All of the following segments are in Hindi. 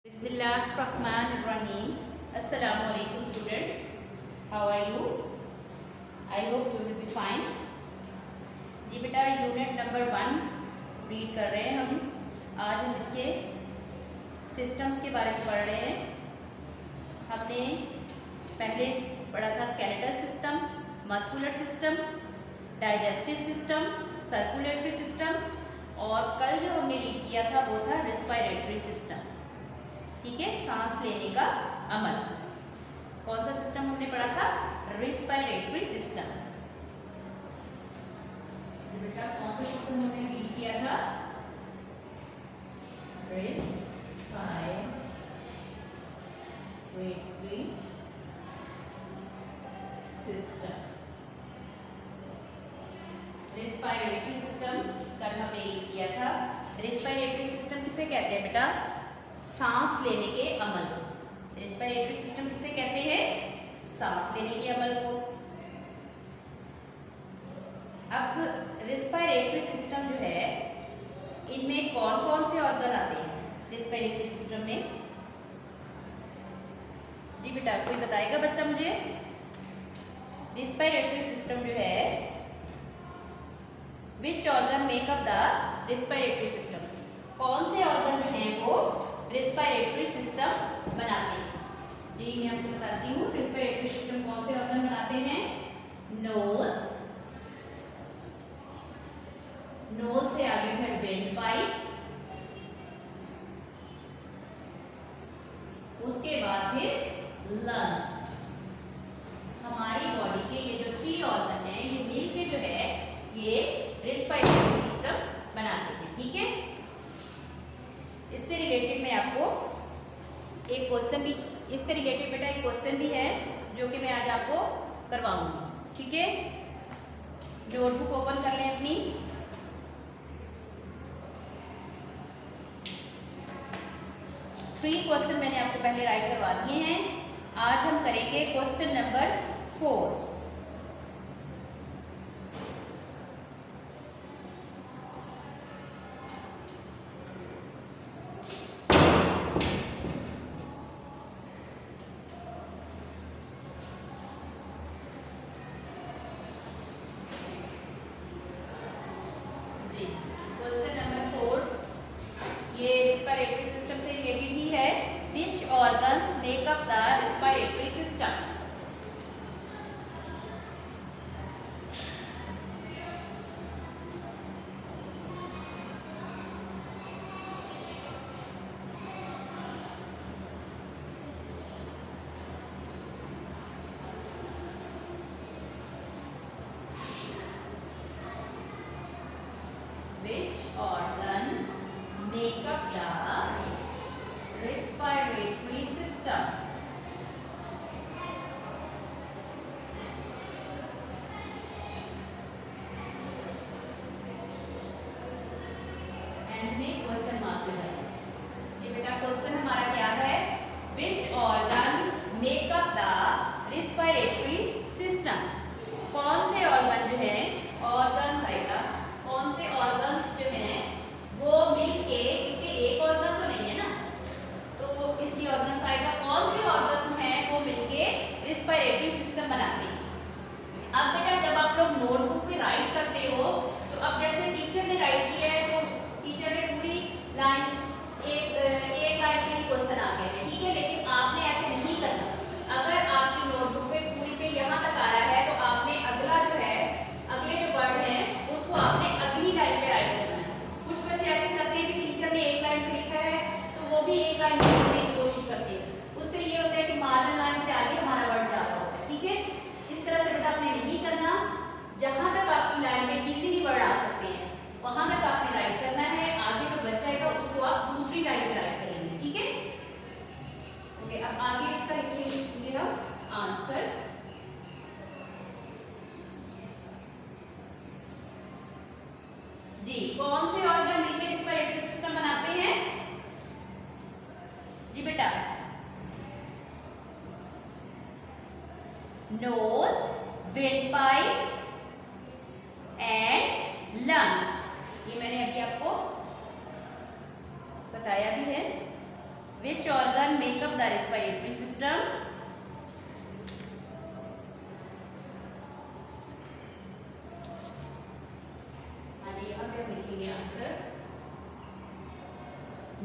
Bismillahirrahmanirrahim. Assalamu alaikum students. How are you? I hope you will be fine. जी बेटा यूनिट नंबर 1 रीड कर रहे हैं हम। आज हम इसके सिस्टम्स के बारे में पढ़ रहे हैं। हमने पहले पढ़ा था skeletal system, muscular system, digestive system, circulatory system और कल जो हमने रीड किया था वो था रेस्पिरेटरी सिस्टम। ठीक है, सांस लेने का अमल। कौन सा सिस्टम हमने पढ़ा था? Respiratory system. बेटा कौन सा सिस्टम हमने रीड किया था? Respiratory system. रेस्पिरेटरी सिस्टम कल हमने रीड किया था। रेस्पिरेटरी सिस्टम किसे कहते हैं बेटा? सांस लेने के अमल। रेस्पिरेटरी सिस्टम किसे कहते हैं? सांस लेने के अमल को। अब रेस्पिरेटरी सिस्टम जो है इनमें कौन कौन से ऑर्गन आते हैं रेस्पिरेटरी सिस्टम में? जी बेटा कोई बताएगा बच्चा मुझे? रेस्पिरेटरी सिस्टम जो है which organ make up the respiratory system? कौन से ऑर्गन जो हैं वो रेस्पिरेटरी सिस्टम बनाते हैं? ये मैं आपको बताती हूँ। रेस्पिरेटरी सिस्टम कौन से ऑर्गन बनाते हैं? नोज, नोज से आगे है विंड पाइप, उसके बाद फिर लंग्स। हमारी बॉडी के ये जो 3 ऑर्गन हैं ये मिलके जो है ये रेस्पिरेटरी सिस्टम बनाते हैं। ठीक है, इससे रिलेटेड मैं आपको एक क्वेश्चन भी, इससे रिलेटेड बेटा एक क्वेश्चन भी है जो कि मैं आज आपको करवाऊंगी। ठीक है, नोटबुक ओपन कर लें अपनी। थ्री क्वेश्चन मैंने आपको पहले राइट करवा दिए हैं। आज हम करेंगे क्वेश्चन नंबर 4। क्वेश्चन नंबर 4 ये रेस्पिरेटरी सिस्टम से रिलेटेड ही है। Which organs make up the respiratory system? Which organ make up the respiratory system? End में क्वेश्चन मार्क लगाइए। ये बेटा क्वेश्चन हमारा क्या है? Which organ make up the respiratory system? कौन से ऑर्गन जो है, ऑर्गन्स आएगा, कौन से ऑर्गन्स जो हैं वो मिलके, क्योंकि एक ऑर्गन तो नहीं है ना तो इसलिए ऑर्गन्स आएगा। कौन से ऑर्गन्स हैं वो मिलके रेस्पिरेटरी सिस्टम बनाते हैं। अब बेटा जब आप लोग नोटबुक पे राइट करते हो तो अब जैसे टीचर ने राइट किया है तो टीचर ने पूरी लाइन एक लाइन पे ही क्वेश्चन आ गए हैं। ठीक है, लेकिन आपने ऐसे नहीं करना। अगर आपकी नोटबुक पे पूरी पे यहाँ तक आ रहा है तो आपने अगला जो है, अगले जो वर्ड है उनको आपने अगली लाइन पे राइट करना है। कुछ बच्चे ऐसे करते हैं कि टीचर ने एक लाइन पे लिखा है तो वो भी एक लाइन पे लिखने की कोशिश करते हैं। उससे ये होता है कि मार्जिन लाइन से आगे हमारा वर्ड जा रहा होता है। ठीक है, इस तरह से बेटा आपने नहीं करना। जहां तक आपकी लाइन में इजीली वर्ड आ सकते हैं वहां तक आपने राइट करना है। आगे जो बच जाएगा उसको आप दूसरी लाइन पे राइट करेंगे। ठीक है, ओके। अब आगे इसका लिखेंगे हम आंसर। जी, कौन से ऑर्गन मिलकर रेस्पिरेटरी सिस्टम बनाते हैं? जी बेटा nose, windpipe and lungs. ये मैंने अभी आपको बताया भी है। Which organ make up the respiratory system? यहाँ पे हम लिखेंगे answer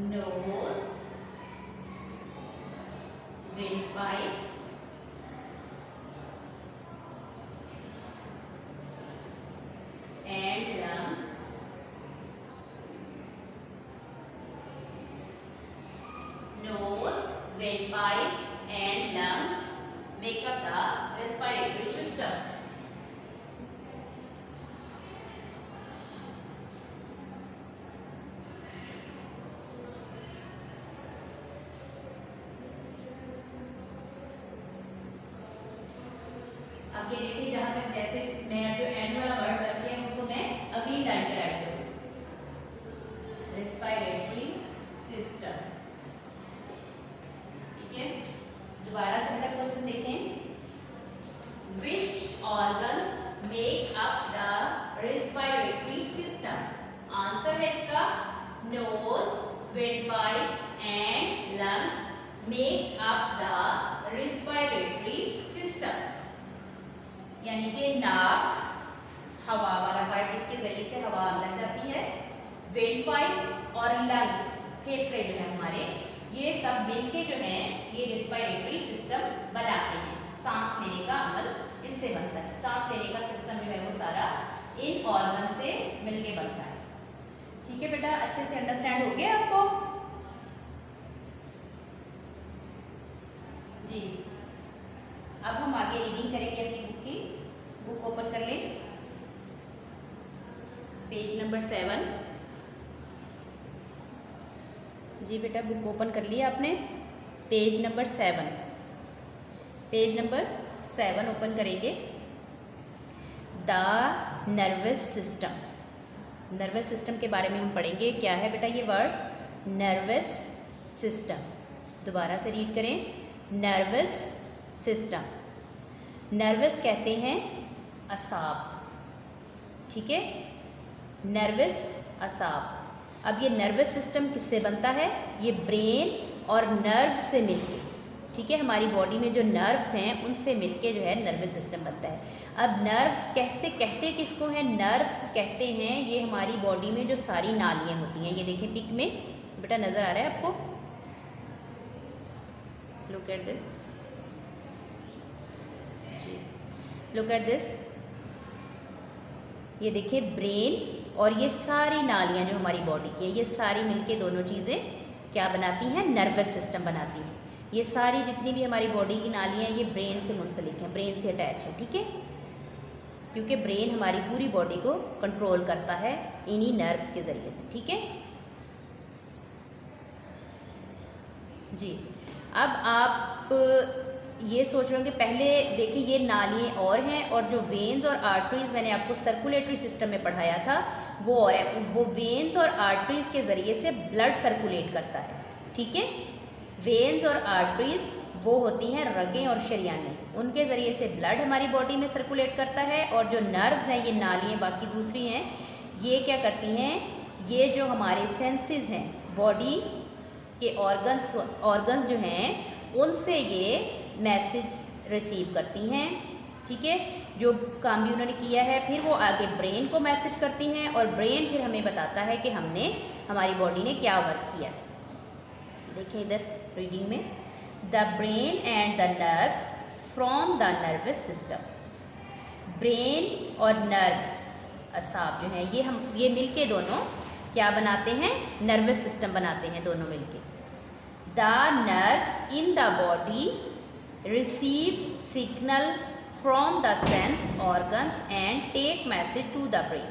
nose, windpipe, and lungs. Nose, windpipe, and lungs make up the respiratory system. अब ये देखिए, जहां तक जैसे मैं जो एंड वाला वर्ड बच गया उसको मैं अगली लाइन पर ऐड करूँ। रेस्पिरेटरी सिस्टम, ठीक है। दोबारा से मेरा क्वेश्चन देखें, which organs make up the respiratory system? Answer है इसका nose, windpipe and lungs make up the respiratory system. यानी कि नाक हवा वाला पाइप, इसके जरिए से हवा अंदर जाती है। विंड पाइप और लंग्स, फेफड़े जो है हमारे, ये सब मिलके जो है ये रेस्पिरेटरी सिस्टम बनाते हैं। सांस लेने का अमल इनसे बनता है। सांस लेने का सिस्टम जो है वो सारा इन ऑर्गन से मिलके बनता है। ठीक है बेटा, अच्छे से अंडरस्टैंड हो गया आपको? जी, अब हम आगे रीडिंग करेंगे अपनी बुक की। बुक ओपन कर लें, पेज नंबर 7। जी बेटा, बुक ओपन कर लिया आपने, page number 7। Page number 7 open करेंगे। The nervous system, nervous system के बारे में हम पढ़ेंगे। क्या है बेटा ये वर्ड? Nervous system. दोबारा से रीड करें, नर्वस सिस्टम। नर्वस कहते हैं असाब, ठीक है, नर्वस असाब। अब ये नर्वस सिस्टम किससे बनता है? ये ब्रेन और नर्व से मिलके, ठीक है, हमारी बॉडी में जो नर्व्स हैं उनसे मिलके जो है नर्वस सिस्टम बनता है। अब नर्व्स कहते किसको हैं? नर्व्स कहते हैं ये हमारी बॉडी में जो सारी नालियाँ होती हैं। ये देखिए पिक में बेटा नज़र आ रहा है आपको? Look at this, look at this. ये देखिए ब्रेन और ये सारी नालियाँ जो हमारी बॉडी की है, ये सारी मिलके दोनों चीज़ें क्या बनाती हैं? नर्वस सिस्टम बनाती हैं। ये सारी जितनी भी हमारी बॉडी की नालियाँ हैं ये ब्रेन से मुंसलिक हैं, ब्रेन से अटैच है, ठीक है, क्योंकि ब्रेन हमारी पूरी बॉडी को कंट्रोल करता है इन्हीं नर्व्स के ज़रिए से, ठीक है जी। अब आप ये सोच रहे होंगे, पहले देखिए ये नालियाँ और हैं और जो वेन्स और आर्टरीज मैंने आपको सर्कुलेटरी सिस्टम में पढ़ाया था वो और है। वो वेन्स और आर्टरीज के ज़रिए से ब्लड सर्कुलेट करता है, ठीक है। वेन्स और आर्टरीज वो होती हैं रगें और शरियानें, उनके ज़रिए से ब्लड हमारी बॉडी में सर्कुलेट करता है। और जो नर्व्स हैं, ये नालियाँ बाकी दूसरी हैं, ये क्या करती हैं? ये जो हमारे सेंसेस हैं, बॉडी के ऑर्गन्स जो हैं उनसे ये मैसेज रिसीव करती हैं, ठीक है। जो काम भी उन्होंने किया है फिर वो आगे ब्रेन को मैसेज करती हैं और ब्रेन फिर हमें बताता है कि हमारी बॉडी ने क्या वर्क किया। देखिए इधर रीडिंग में, the brain and the nerves from the nervous system. Brain और नर्व्स असाब जो हैं ये मिलके दोनों क्या बनाते हैं? नर्वस सिस्टम बनाते हैं दोनों मिलके। The nerves in the body receive signal from the sense organs and take message to the brain।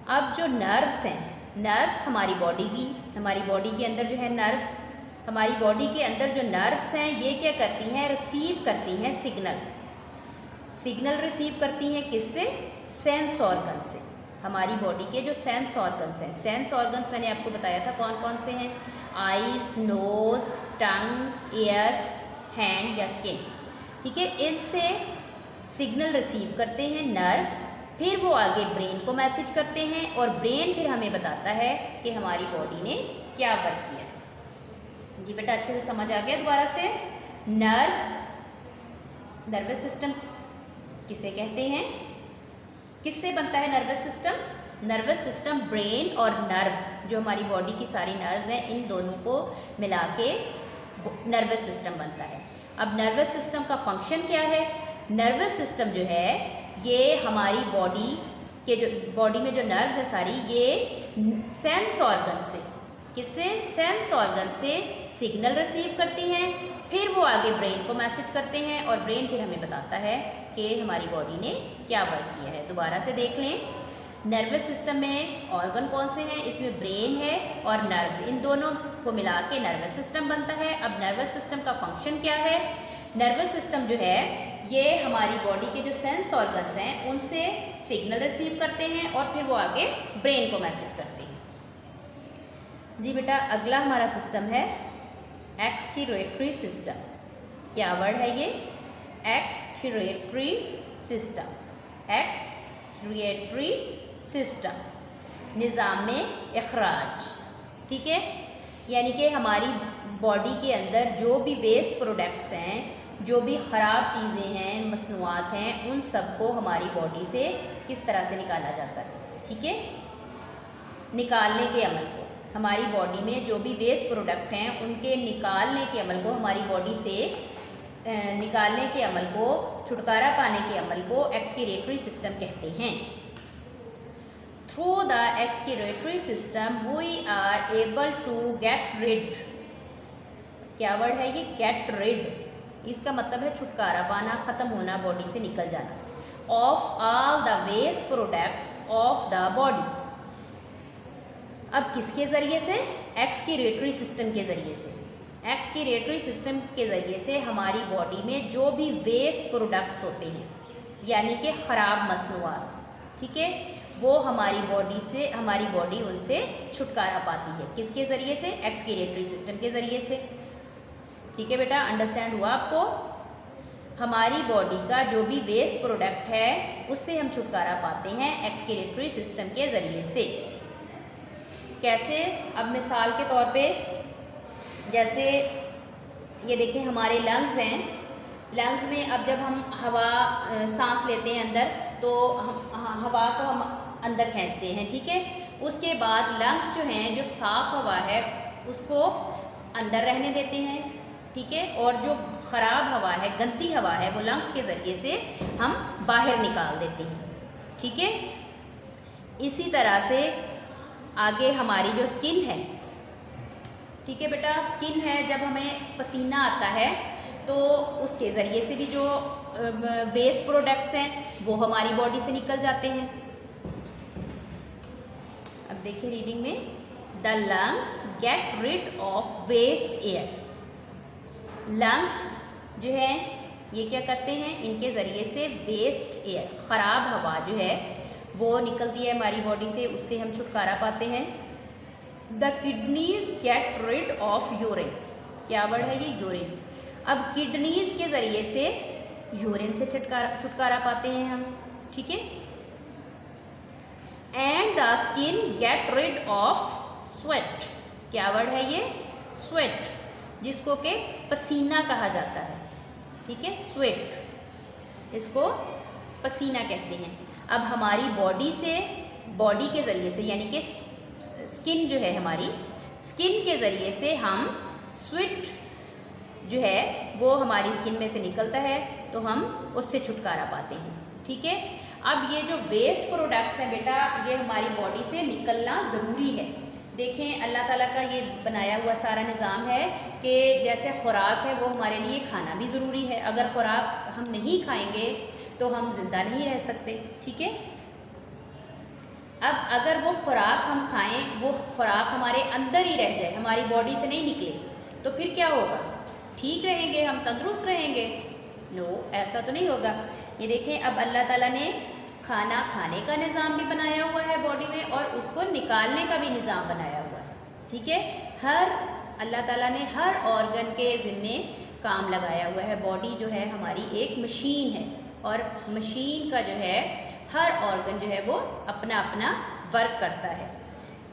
अब जो नर्व्स हैं, नर्व्स हमारी बॉडी के अंदर जो है नर्व्स, हमारी बॉडी के अंदर जो नर्व्स हैं ये क्या करती हैं? रिसीव करती हैं सिग्नल रिसीव करती हैं किससे? सेंस ऑर्गन से। हमारी बॉडी के जो सेंस ऑर्गन्स हैं, सेंस ऑर्गन्स मैंने आपको बताया था कौन कौन से हैं? आईज, नोज, टंग, ईयर्स, हैंड या स्किन, ठीक है। इनसे सिग्नल रिसीव करते हैं नर्व्स, फिर वो आगे ब्रेन को मैसेज करते हैं और ब्रेन फिर हमें बताता है कि हमारी बॉडी ने क्या वर्क किया। जी बेटा, अच्छे से समझ आ गया। दोबारा से, नर्वस सिस्टम किसे कहते हैं? किससे बनता है nervous system? Nervous system brain और नर्व्स, जो हमारी बॉडी की सारी नर्व्स हैं, इन दोनों को मिला के नर्वस सिस्टम बनता है। अब नर्वस सिस्टम का फंक्शन क्या है? नर्वस सिस्टम जो है ये हमारी बॉडी में जो नर्व्स है सारी, ये सेंस ऑर्गन से, किससे? सेंस ऑर्गन से सिग्नल रिसीव करती हैं, फिर वो आगे ब्रेन को मैसेज करते हैं और ब्रेन फिर हमें बताता है कि हमारी बॉडी ने क्या वर्क किया है। दोबारा से देख लें, नर्वस सिस्टम में ऑर्गन कौन से हैं? इसमें ब्रेन है और नर्व्स, इन दोनों को मिला के नर्वस सिस्टम बनता है। अब नर्वस सिस्टम का फंक्शन क्या है? नर्वस सिस्टम जो है ये हमारी बॉडी के जो सेंस ऑर्गन्स हैं उनसे सिग्नल रिसीव करते हैं और फिर वो आगे ब्रेन को मैसेज करते हैं। जी बेटा, अगला हमारा सिस्टम है एक्सक्रीटरी सिस्टम। क्या वर्ड है ये? Excretory system. एक्सक्रीटरी सिस्टम, निज़ाम इखराज, ठीक है। यानी कि हमारी बॉडी के अंदर जो भी वेस्ट प्रोडक्ट्स हैं, जो भी ख़राब चीज़ें हैं, मसनूआत हैं, उन सबको हमारी बॉडी से किस तरह से निकाला जाता है, ठीक है। निकालने के अमल को, हमारी बॉडी में जो भी वेस्ट प्रोडक्ट हैं उनके निकालने के अमल को, हमारी बॉडी से निकालने के अमल को, छुटकारा पाने के अमल को एक्सक्रीटरी सिस्टम कहते हैं। Through the excretory system we are able to get rid. क्या वर्ड है ये? Get rid. इसका मतलब है छुटकारा पाना, ख़त्म होना, बॉडी से निकल जाना। Of all the waste products of the body. अब किसके ज़रिए से? एक्सक्रीटरी सिस्टम के ज़रिए से। एक्सक्रीटरी सिस्टम के ज़रिए से हमारी बॉडी में जो भी वेस्ट प्रोडक्ट्स होते हैं, यानी कि ख़राब मसनूआत, ठीक है, वो हमारी बॉडी उनसे छुटकारा पाती है। किसके ज़रिए से? एक्सक्रीटरी सिस्टम के ज़रिए से, ठीक है बेटा। अंडरस्टैंड हुआ आपको? हमारी बॉडी का जो भी वेस्ट प्रोडक्ट है उससे हम छुटकारा पाते हैं एक्सक्रीटरी सिस्टम के ज़रिए से। कैसे? अब मिसाल के तौर पे, जैसे ये देखें, हमारे लंग्स हैं, लंग्स में अब जब हम हवा सांस लेते हैं अंदर, तो हम हवा को हम अंदर खींचते हैं, ठीक है। उसके बाद लंग्स जो हैं, जो साफ़ हवा है उसको अंदर रहने देते हैं, ठीक है, और जो ख़राब हवा है, गंदी हवा है, वो लंग्स के ज़रिए से हम बाहर निकाल देते हैं, ठीक है। इसी तरह से आगे हमारी जो स्किन है, ठीक है बेटा, स्किन है, जब हमें पसीना आता है तो उसके ज़रिए से भी जो वेस्ट प्रोडक्ट्स हैं वो हमारी बॉडी से निकल जाते हैं। अब देखिए रीडिंग में, the lungs get rid of waste air. Lungs जो है ये क्या करते हैं? इनके ज़रिए से वेस्ट एयर, ख़राब हवा जो है वो निकलती है हमारी बॉडी से, उससे हम छुटकारा पाते हैं। The kidneys get rid of urine. क्या वर्ड है ये? यूरिन। अब किडनीज के ज़रिए से यूरिन से छुटकारा पाते हैं हम, ठीक है। And the skin get rid of sweat. क्या वर्ड है ये? स्वेट, जिसको कि पसीना कहा जाता है, ठीक है, स्वेट, इसको पसीना कहते हैं। अब हमारी बॉडी के ज़रिए से, यानी कि स्किन जो है, हमारी स्किन के ज़रिए से हम स्वेट जो है वो हमारी स्किन में से निकलता है, तो हम उससे छुटकारा पाते हैं, ठीक है। अब ये जो वेस्ट प्रोडक्ट्स हैं बेटा, ये हमारी बॉडी से निकलना ज़रूरी है। देखें, अल्लाह ताला का ये बनाया हुआ सारा निज़ाम है कि जैसे ख़ुराक है वो हमारे लिए खाना भी ज़रूरी है। अगर ख़ुराक हम नहीं खाएंगे तो हम ज़िंदा नहीं रह सकते, ठीक है। अब अगर वो ख़ुराक हम खाएं, वो ख़ुराक हमारे अंदर ही रह जाए, हमारी बॉडी से नहीं निकले, तो फिर क्या होगा? ठीक रहेंगे हम, तंदुरुस्त रहेंगे? नो, ऐसा तो नहीं होगा। ये देखें, अब अल्लाह ताला ने खाना खाने का निज़ाम भी बनाया हुआ है बॉडी में, और उसको निकालने का भी निज़ाम बनाया हुआ है, ठीक है। अल्लाह ताला ने हर ऑर्गन के ज़िम्मे काम लगाया हुआ है। बॉडी जो है हमारी एक मशीन है, और मशीन का जो है हर ऑर्गन जो है वो अपना अपना वर्क करता है।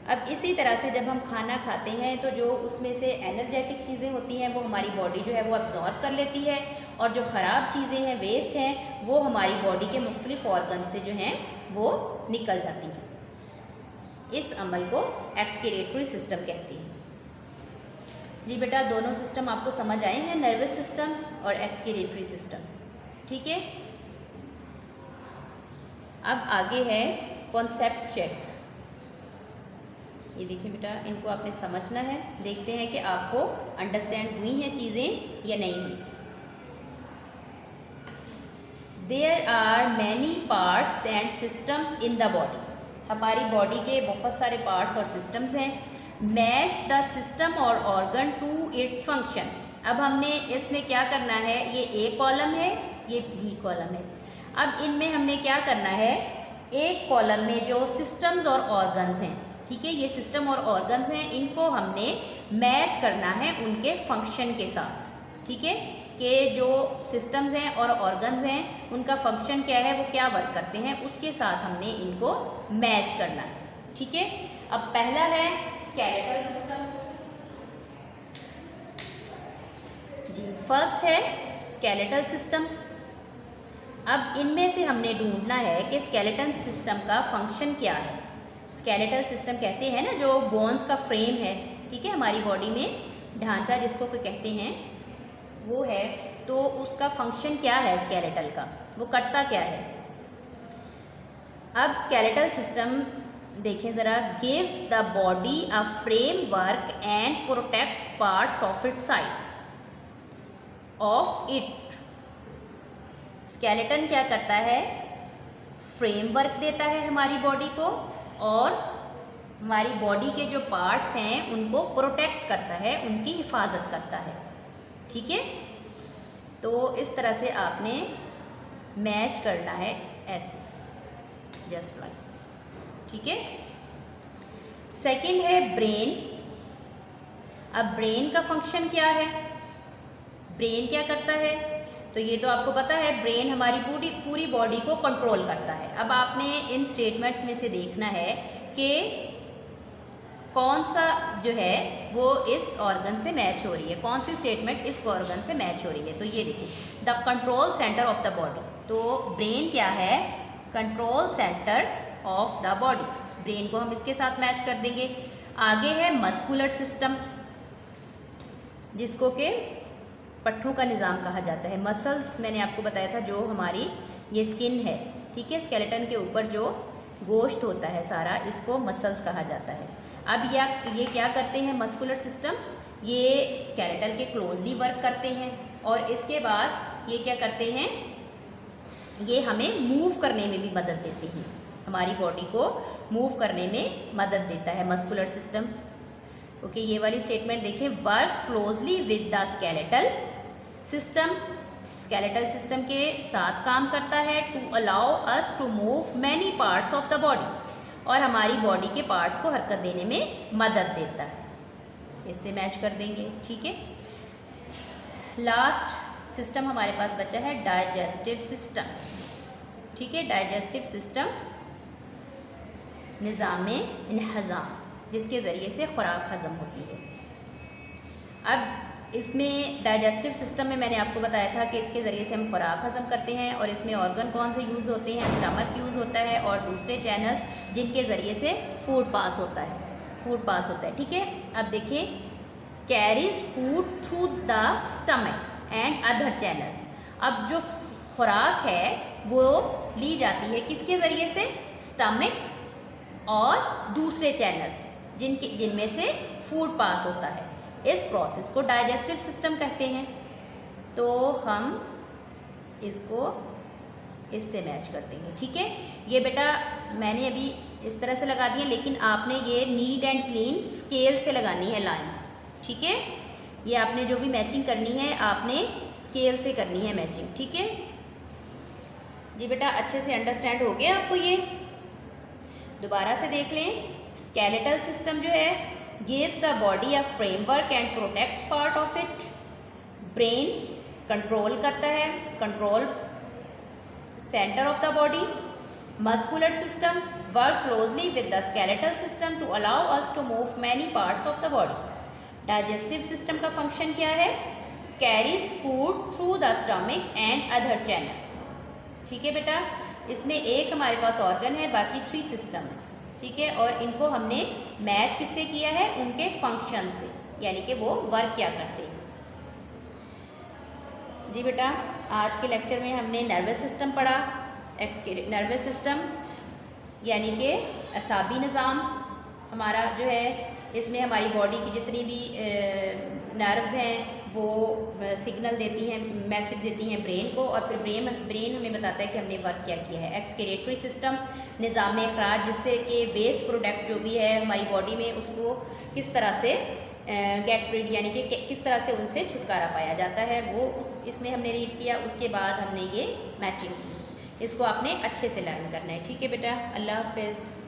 अब इसी तरह से जब हम खाना खाते हैं तो जो उसमें से एनर्जेटिक चीज़ें होती हैं वो हमारी बॉडी जो है वो अब्जॉर्ब कर लेती है, और जो ख़राब चीज़ें हैं, वेस्ट हैं, वो हमारी बॉडी के मुख्तलिफ ऑर्गन से जो हैं वो निकल जाती हैं। इस अमल को एक्सक्रीटरी सिस्टम कहती हैं। जी बेटा, दोनों सिस्टम आपको समझ आए हैं, नर्वस सिस्टम और एक्सक्रीटरी सिस्टम, ठीक है। अब आगे है कॉन्सेप्ट चेक। ये देखिए बेटा, इनको आपने समझना है। देखते हैं कि आपको अंडरस्टैंड हुई हैं चीज़ें या नहीं हुई। There are many parts and systems in the body. हमारी बॉडी के बहुत सारे पार्ट्स और सिस्टम्स हैं। मैच द सिस्टम और ऑर्गन टू इट्स फंक्शन। अब हमने इसमें क्या करना है, ये ए कॉलम है, ये बी कॉलम है। अब इनमें हमने क्या करना है, एक कॉलम में जो सिस्टम्स और ऑर्गन्स हैं, ठीक है, ये सिस्टम और ऑर्गन्स हैं, इनको हमने मैच करना है उनके फंक्शन के साथ, ठीक है, कि जो सिस्टम्स हैं और ऑर्गन्स हैं उनका फंक्शन क्या है, वो क्या वर्क करते हैं, उसके साथ हमने इनको मैच करना है, ठीक है। अब पहला है स्केलेटल सिस्टम। जी, फर्स्ट है स्केलेटल सिस्टम। अब इनमें से हमने ढूंढना है कि स्केलेटल सिस्टम का फंक्शन क्या है। स्केलेटल सिस्टम कहते हैं ना, जो बोन्स का फ्रेम है, ठीक है, हमारी बॉडी में ढांचा जिसको कहते हैं वो है, तो उसका फंक्शन क्या है स्केलेटल का, वो करता क्या है। अब स्केलेटल सिस्टम देखें ज़रा, gives the body a framework and protects parts of it side of it. Skeleton क्या करता है, फ्रेमवर्क देता है हमारी बॉडी को, और हमारी बॉडी के जो पार्ट्स हैं उनको प्रोटेक्ट करता है, उनकी हिफाजत करता है, ठीक है। तो इस तरह से आपने मैच करना है ऐसे, जस्ट लाइक, ठीक है। सेकंड है ब्रेन। अब ब्रेन का फंक्शन क्या है, ब्रेन क्या करता है, तो ये तो आपको पता है, ब्रेन हमारी पूरी बॉडी को कंट्रोल करता है। अब आपने इन स्टेटमेंट में से देखना है कि कौन सा जो है वो इस ऑर्गन से मैच हो रही है, कौन सी स्टेटमेंट इस ऑर्गन से मैच हो रही है। तो ये देखिए, the control centre of the body. तो ब्रेन क्या है, control centre of the body. Brain को हम इसके साथ मैच कर देंगे। आगे है मस्कुलर सिस्टम, जिसको के पट्ठों का निज़ाम कहा जाता है। मसल्स मैंने आपको बताया था, जो हमारी ये स्किन है, ठीक है, स्केलेटन के ऊपर जो गोश्त होता है सारा, इसको मसल्स कहा जाता है। अब ये क्या करते हैं मस्कुलर सिस्टम, ये स्केलेटल के क्लोजली वर्क करते हैं, और इसके बाद ये क्या करते हैं, ये हमें मूव करने में भी मदद देते हैं, हमारी बॉडी को मूव करने में मदद देता है मस्कुलर सिस्टम। ओके, ये वाली स्टेटमेंट देखें, work closely with the skeletal system. Skeletal system के साथ काम करता है, to allow us to move many parts of the body, और हमारी बॉडी के पार्ट्स को हरकत देने में मदद देता है। इससे मैच कर देंगे, ठीक है। लास्ट सिस्टम हमारे पास बचा है डाइजेस्टिव सिस्टम, ठीक है। डाइजेस्टिव सिस्टम निज़ामे इन्हज़ाम, जिसके ज़रिए से खुराक हज़म होती है। अब इसमें डाइजेस्टिव सिस्टम में मैंने आपको बताया था कि इसके ज़रिए से हम खुराक हज़म करते हैं, और इसमें ऑर्गन कौन से यूज़ होते हैं, स्टमक यूज़ होता है, और दूसरे चैनल्स जिनके ज़रिए से फूड पास होता है, ठीक है। अब देखें, carries food through the stomach and other channels. अब जो खुराक है वो ली जाती है किसके ज़रिए से, स्टमक और दूसरे चैनल्स जिनमें से फूड पास होता है। इस प्रोसेस को डाइजेस्टिव सिस्टम कहते हैं। तो हम इसको इससे मैच कर देंगे, ठीक है। ये बेटा मैंने अभी इस तरह से लगा दिए, लेकिन आपने ये नीट एंड क्लीन स्केल से लगानी है लाइंस, ठीक है। ये आपने जो भी मैचिंग करनी है आपने स्केल से करनी है मैचिंग, ठीक है जी। बेटा अच्छे से अंडरस्टैंड हो गया आपको ये, दोबारा से देख लें। स्केलेटल सिस्टम जो है gives the body a framework and protect part of it. Brain control करता है, control centre of the body, Muscular system work closely with the skeletal system to allow us to move many parts of the body. Digestive system का function क्या है? Carries food through the stomach and other channels. ठीक है बेटा, इसमें एक हमारे पास ऑर्गन है, बाकी 3 सिस्टम है, ठीक है। और इनको हमने मैच किससे किया है? उनके फंक्शन से, यानी कि वो वर्क क्या करते हैं। जी बेटा, आज के लेक्चर में हमने नर्वस सिस्टम पढ़ा। नर्वस सिस्टम यानी कि असाबी निज़ाम हमारा जो है, इसमें हमारी बॉडी की जितनी भी नर्व्स हैं वो सिग्नल देती हैं, मैसेज देती हैं ब्रेन को, और फिर ब्रेन हमें बताता है कि हमने वर्क क्या किया है। एक्सक्रीटरी सिस्टम निज़ाम अखराज, जिससे कि वेस्ट प्रोडक्ट जो भी है हमारी बॉडी में उसको किस तरह से गेट रीड यानी कि किस तरह से उनसे छुटकारा पाया जाता है, वो इसमें हमने रीड किया। उसके बाद हमने ये मैचिंग की। इसको आपने अच्छे से लर्न करना है, ठीक है बेटा। अल्लाह हाफ़िज़।